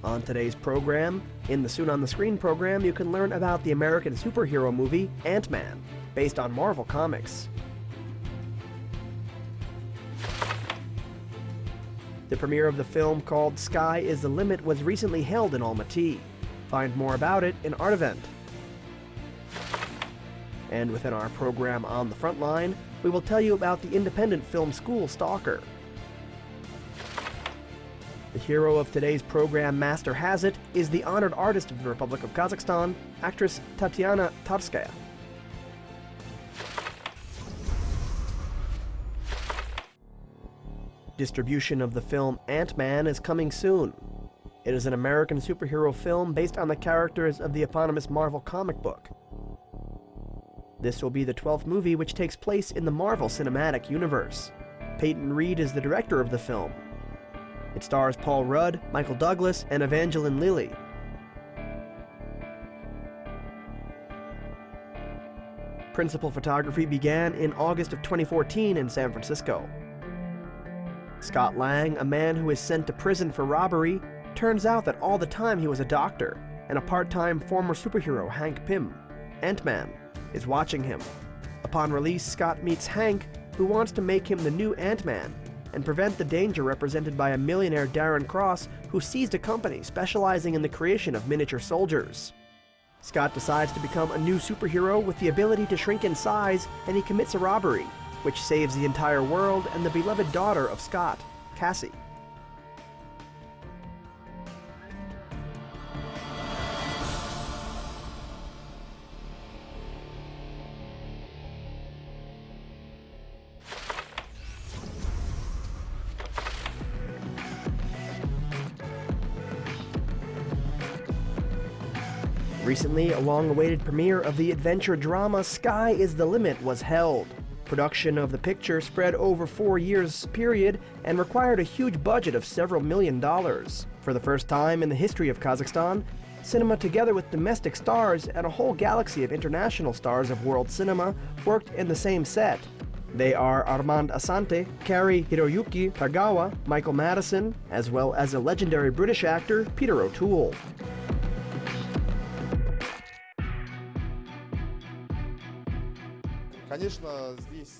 On today's program, in the Soon on the Screen program, you can learn about the American superhero movie Ant-Man, based on Marvel Comics. The premiere of the film called Sky is the Limit was recently held in Almaty. Find more about it in Art Event. And within our program On the Frontline, we will tell you about the independent film school Stalker. The hero of today's program, Master Has It, is the honored artist of the Republic of Kazakhstan, actress Tatyana Tarskaya. Distribution of the film Ant-Man is coming soon. It is an American superhero film based on the characters of the eponymous Marvel comic book. This will be the 12th movie which takes place in the Marvel Cinematic Universe. Peyton Reed is the director of the film. It stars Paul Rudd, Michael Douglas, and Evangeline Lilly. Principal photography began in August of 2014 in San Francisco. Scott Lang, a man who is sent to prison for robbery, turns out that all the time he was a doctor, and a part-time former superhero, Hank Pym, Ant-Man, is watching him. Upon release, Scott meets Hank, who wants to make him the new Ant-Man and prevent the danger represented by a millionaire Darren Cross who seized a company specializing in the creation of miniature soldiers. Scott decides to become a new superhero with the ability to shrink in size, and he commits a robbery, which saves the entire world and the beloved daughter of Scott, Cassie. Recently, a long-awaited premiere of the adventure drama Sky is the Limit was held. Production of the picture spread over 4 years period and required a huge budget of several $million. For the first time in the history of Kazakhstan, cinema together with domestic stars and a whole galaxy of international stars of world cinema worked in the same set. They are Armand Assante, Cary Hiroyuki Tagawa, Michael Madison, as well as a legendary British actor, Peter O'Toole.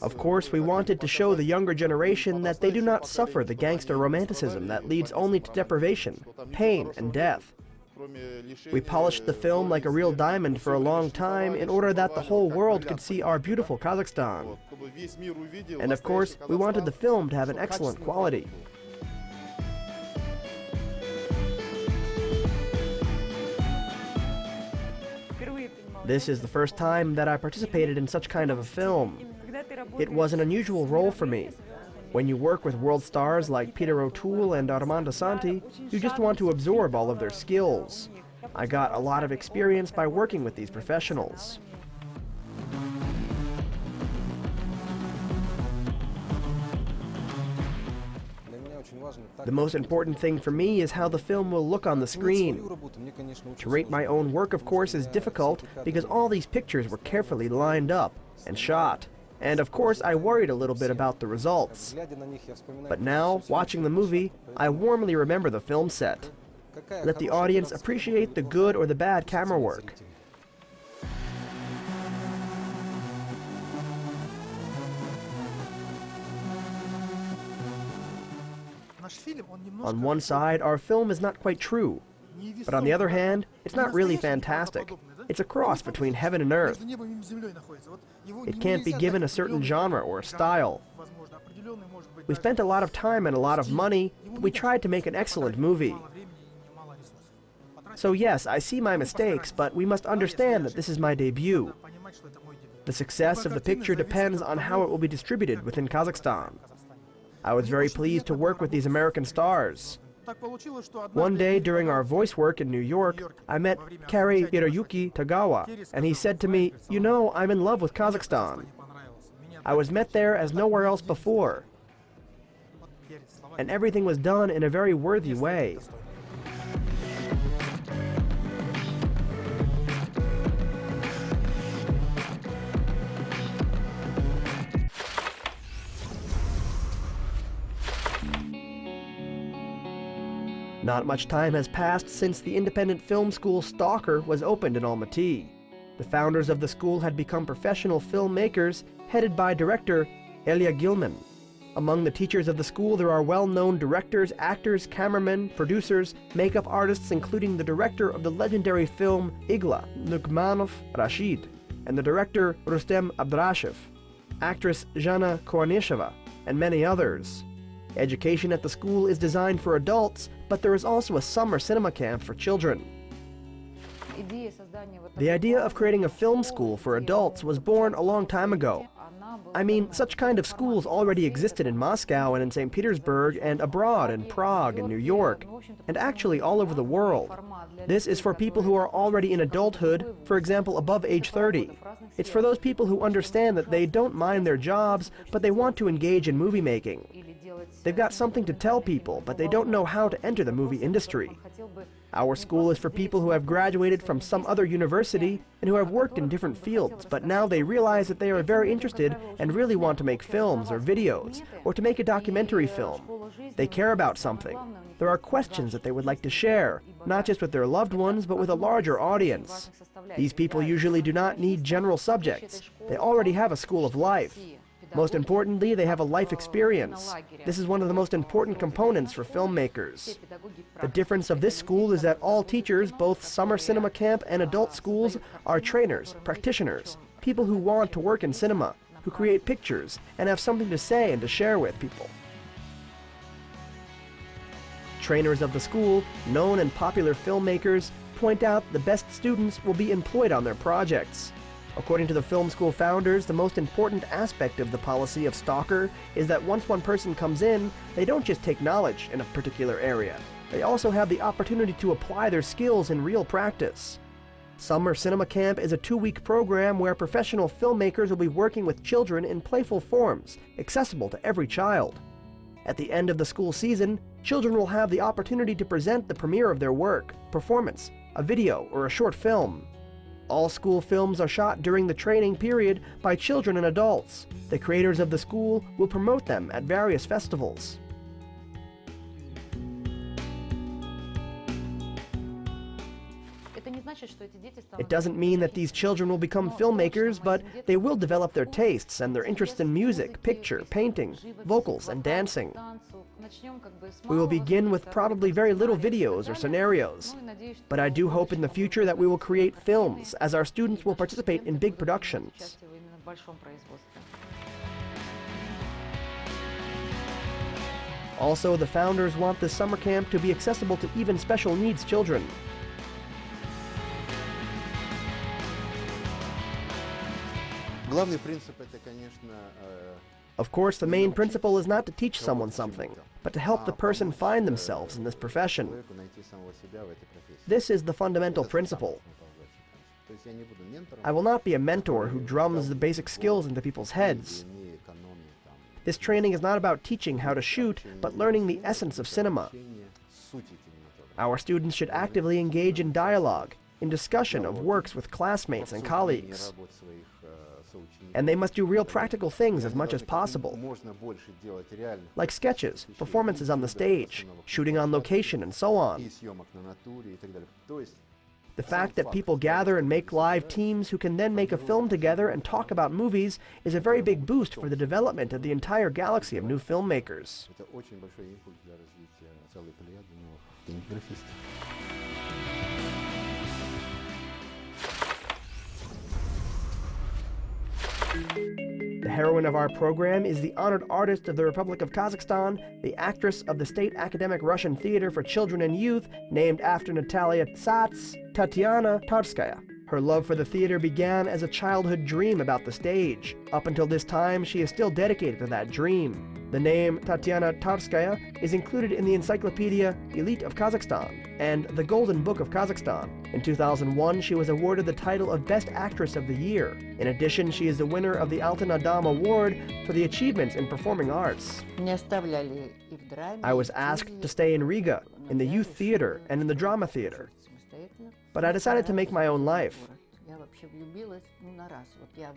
Of course, we wanted to show the younger generation that they do not suffer the gangster romanticism that leads only to deprivation, pain, and death. We polished the film like a real diamond for a long time in order that the whole world could see our beautiful Kazakhstan. And of course, we wanted the film to have an excellent quality. This is the first time that I participated in such kind of a film. It was an unusual role for me. When you work with world stars like Peter O'Toole and Armand Assante, you just want to absorb all of their skills. I got a lot of experience by working with these professionals. The most important thing for me is how the film will look on the screen. To rate my own work, of course, is difficult because all these pictures were carefully lined up and shot. And of course, I worried a little bit about the results. But now, watching the movie, I warmly remember the film set. Let the audience appreciate the good or the bad camera work. On one side, our film is not quite true, but on the other hand, it's not really fantastic. It's a cross between heaven and earth. It can't be given a certain genre or a style. We spent a lot of time and a lot of money, but we tried to make an excellent movie. So yes, I see my mistakes, but we must understand that this is my debut. The success of the picture depends on how it will be distributed within Kazakhstan. I was very pleased to work with these American stars. One day during our voice work in New York, I met Cary Hiroyuki Tagawa, and he said to me, "You know, I'm in love with Kazakhstan. I was met there as nowhere else before." And everything was done in a very worthy way. Not much time has passed since the independent film school Stalker was opened in Almaty. The founders of the school had become professional filmmakers, headed by director Elia Gilman. Among the teachers of the school, there are well-known directors, actors, cameramen, producers, makeup artists, including the director of the legendary film Igla, Nugmanov Rashid, and the director Rustem Abdrashev, actress Zhana Koanisheva, and many others. Education at the school is designed for adults, but there is also a summer cinema camp for children. The idea of creating a film school for adults was born a long time ago. I mean, such kind of schools already existed in Moscow and in St. Petersburg and abroad in Prague and New York, and actually all over the world. This is for people who are already in adulthood, for example, above age 30. It's for those people who understand that they don't mind their jobs, but they want to engage in movie making. They've got something to tell people, but they don't know how to enter the movie industry. Our school is for people who have graduated from some other university and who have worked in different fields, but now they realize that they are very interested and really want to make films or videos, or to make a documentary film. They care about something. There are questions that they would like to share, not just with their loved ones, but with a larger audience. These people usually do not need general subjects. They already have a school of life. Most importantly, they have a life experience. This is one of the most important components for filmmakers. The difference of this school is that all teachers, both summer cinema camp and adult schools, are trainers, practitioners, people who want to work in cinema, who create pictures, and have something to say and to share with people. Trainers of the school, known and popular filmmakers, point out the best students will be employed on their projects. According to the film school founders, the most important aspect of the policy of Stalker is that once one person comes in, they don't just take knowledge in a particular area. They also have the opportunity to apply their skills in real practice. Summer Cinema Camp is a 2-week program where professional filmmakers will be working with children in playful forms, accessible to every child. At the end of the school season, children will have the opportunity to present the premiere of their work, performance, a video, or a short film. All school films are shot during the training period by children and adults. The creators of the school will promote them at various festivals. It doesn't mean that these children will become filmmakers, but they will develop their tastes and their interest in music, picture, painting, vocals, and dancing. We will begin with probably very little videos or scenarios, but I do hope in the future that we will create films, as our students will participate in big productions. Also, the founders want the summer camp to be accessible to even special needs children. Of course, the main principle is not to teach someone something, but to help the person find themselves in this profession. This is the fundamental principle. I will not be a mentor who drums the basic skills into people's heads. This training is not about teaching how to shoot, but learning the essence of cinema. Our students should actively engage in dialogue, in discussion of works with classmates and colleagues. And they must do real practical things as much as possible, like sketches, performances on the stage, shooting on location, and so on. The fact that people gather and make live teams who can then make a film together and talk about movies is a very big boost for the development of the entire galaxy of new filmmakers. The heroine of our program is the honored artist of the Republic of Kazakhstan, the actress of the State Academic Russian Theater for Children and Youth, named after Natalia Tsats, Tatyana Tarskaya. Her love for the theater began as a childhood dream about the stage. Up until this time, she is still dedicated to that dream. The name Tatyana Tarskaya is included in the encyclopedia Elite of Kazakhstan and the Golden Book of Kazakhstan. In 2001, she was awarded the title of Best Actress of the Year. In addition, she is the winner of the Altan Adam Award for the achievements in performing arts. I was asked to stay in Riga, in the youth theater and in the drama theater, but I decided to make my own life.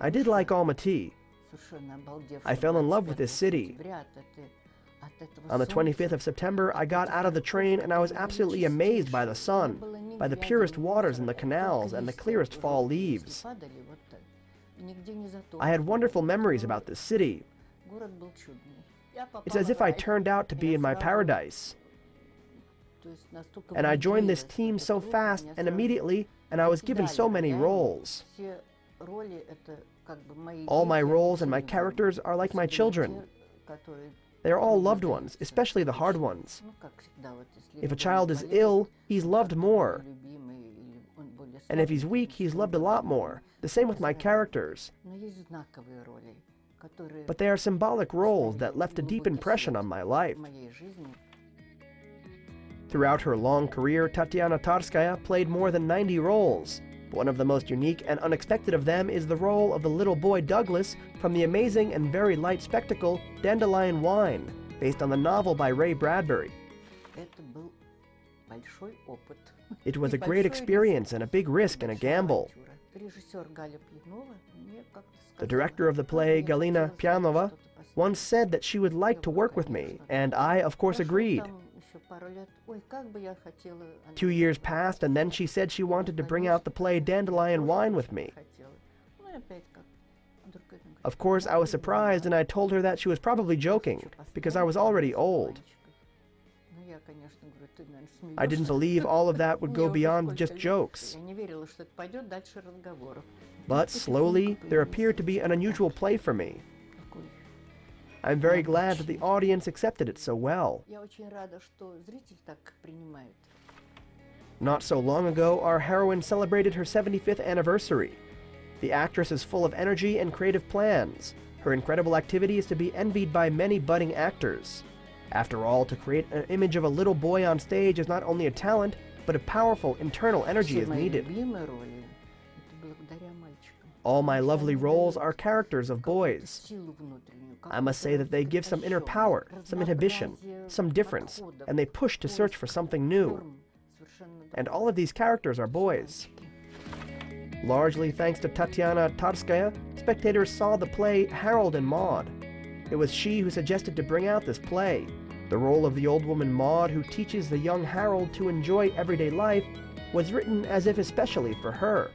I did like Almaty. I fell in love with this city. On the 25th of September, I got out of the train and I was absolutely amazed by the sun, by the purest waters in the canals and the clearest fall leaves. I had wonderful memories about this city. It's as if I turned out to be in my paradise. And I joined this team so fast and immediately, and I was given so many roles. All my roles and my characters are like my children. They are all loved ones, especially the hard ones. If a child is ill, he's loved more. And if he's weak, he's loved a lot more. The same with my characters. But they are symbolic roles that left a deep impression on my life. Throughout her long career, Tatyana Tarskaya played more than 90 roles. One of the most unique and unexpected of them is the role of the little boy Douglas from the amazing and very light spectacle Dandelion Wine, based on the novel by Ray Bradbury. It was a great experience and a big risk and a gamble. The director of the play, Galina Pianova, once said that she would like to work with me, and I, of course, agreed. 2 years passed, and then she said she wanted to bring out the play Dandelion Wine with me. Of course, I was surprised, and I told her that she was probably joking, because I was already old. I didn't believe all of that would go beyond just jokes. But slowly, there appeared to be an unusual play for me. I'm very glad that the audience accepted it so well. Not so long ago, our heroine celebrated her 75th anniversary. The actress is full of energy and creative plans. Her incredible activity is to be envied by many budding actors. After all, to create an image of a little boy on stage is not only a talent, but a powerful internal energy is needed. All my lovely roles are characters of boys. I must say that they give some inner power, some inhibition, some difference, and they push to search for something new. And all of these characters are boys. Largely thanks to Tatyana Tarskaya, spectators saw the play Harold and Maude. It was she who suggested to bring out this play. The role of the old woman Maude, who teaches the young Harold to enjoy everyday life, was written as if especially for her.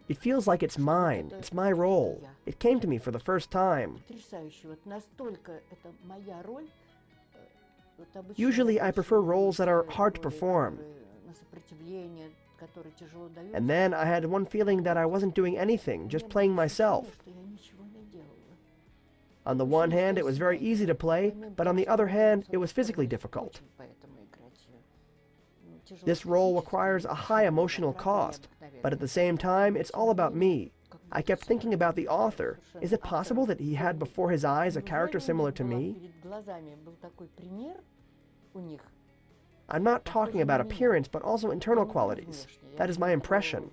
It feels like it's mine, it's my role. It came to me for the first time. Usually I prefer roles that are hard to perform. And then I had one feeling that I wasn't doing anything, just playing myself. On the one hand, it was very easy to play, but on the other hand, it was physically difficult. This role requires a high emotional cost, but at the same time, it's all about me. I kept thinking about the author. Is it possible that he had before his eyes a character similar to me? I'm not talking about appearance, but also internal qualities. That is my impression.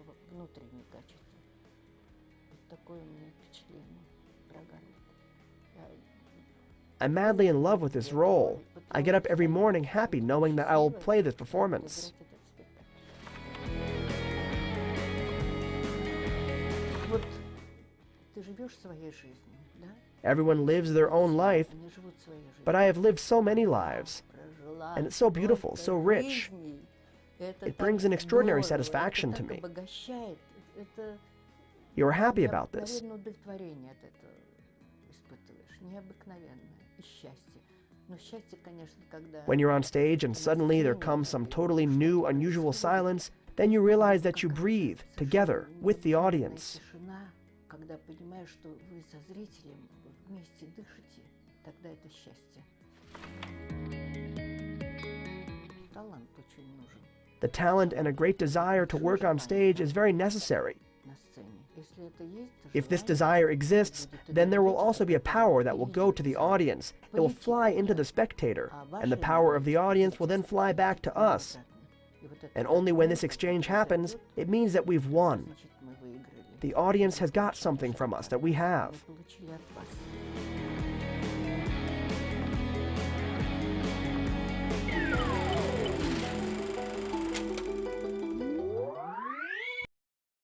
I'm madly in love with this role. I get up every morning happy knowing that I will play this performance. Everyone lives their own life, but I have lived so many lives, and it's so beautiful, so rich. It brings an extraordinary satisfaction to me. You are happy about this. When you're on stage and suddenly there comes some totally new, unusual silence, then you realize that you breathe together with the audience. The talent and a great desire to work on stage is very necessary. If this desire exists, then there will also be a power that will go to the audience. It will fly into the spectator, and the power of the audience will then fly back to us. And only when this exchange happens, it means that we've won. The audience has got something from us that we have.